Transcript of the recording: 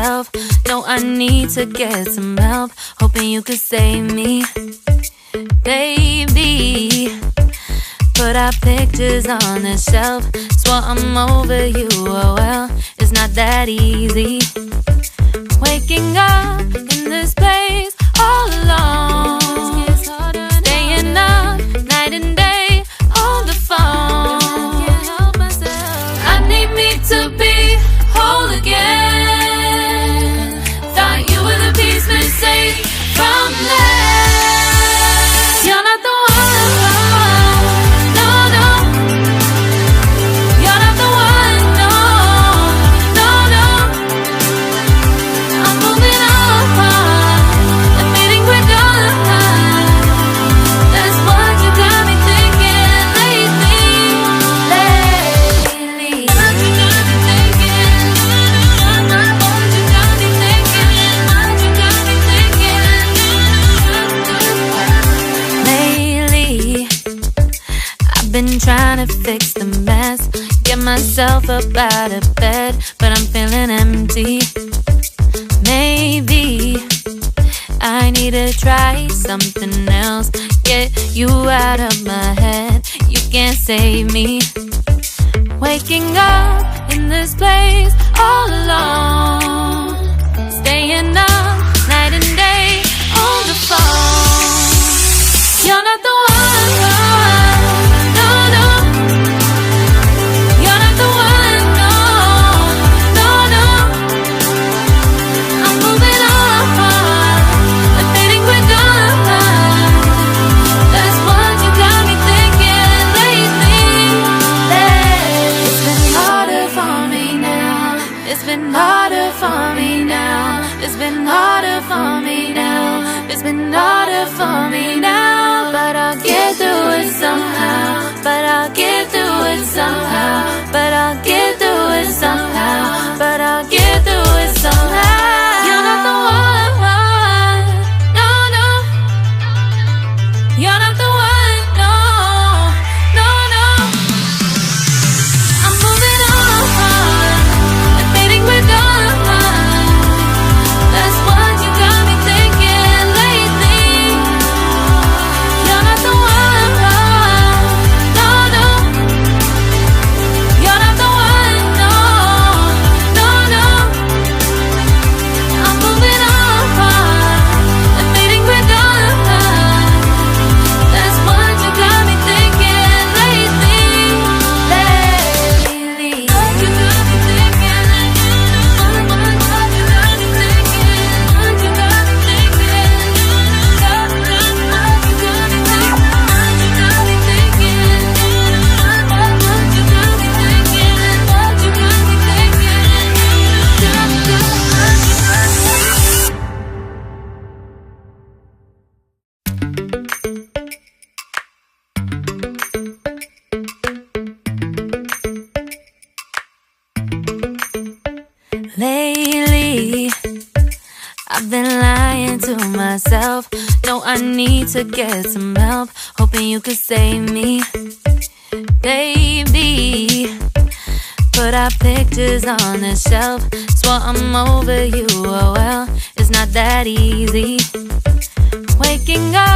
myself. No, I need to get some help. Hoping you could save me, baby. Put our pictures on the shelf. Swore I'm over you, oh well, it's not that easy. Waking up in this place all alone, staying up night and day on the phone. I need me to be whole again. Thought you were the piece missing from that. You're not the one, no, no. You're not the one, no, no, no. I'm moving on, admitting we're done. That's what you got me thinking lately. What you got me thinking? What you got me thinking? What you got me thinking? Lately, I've been trying to fix the mess, get myself up out of bed, but I'm feeling empty. Maybe I need to try something else, get you out of my head. You can't save me. Waking up in this place all alone, staying up night and day on the phone. You're not the one, no, no. You're not the one, no, no, no. I'm moving on, admitting we're done. That's what you got me thinking lately. It's been harder for me now. It's been harder for me now. It's been harder for me now. It's been harder for me now. But I'll get through it somehow. But I'll get through it somehow. But I'll get through it somehow. But I'll get through it somehow. You're not the one, no, no. You're not the one, no, no, no. I'm moving on, admitting we're done. That's what you got me thinking lately. You're not the one, no, no. You're not the one, no, no, no. I'm moving on, admitting we're done. That's what you got me thinking lately. What you got me thinking? What you got me thinking? What you got me thinking? What you got me thinking? What you got me thinking? What you got me thinking? What you got me thinking? Lately, I've been lying to myself. No, I need to get some help. Hoping you could save me, baby. Put our pictures on the shelf. Swore I'm over you, oh well, it's not that easy. Waking up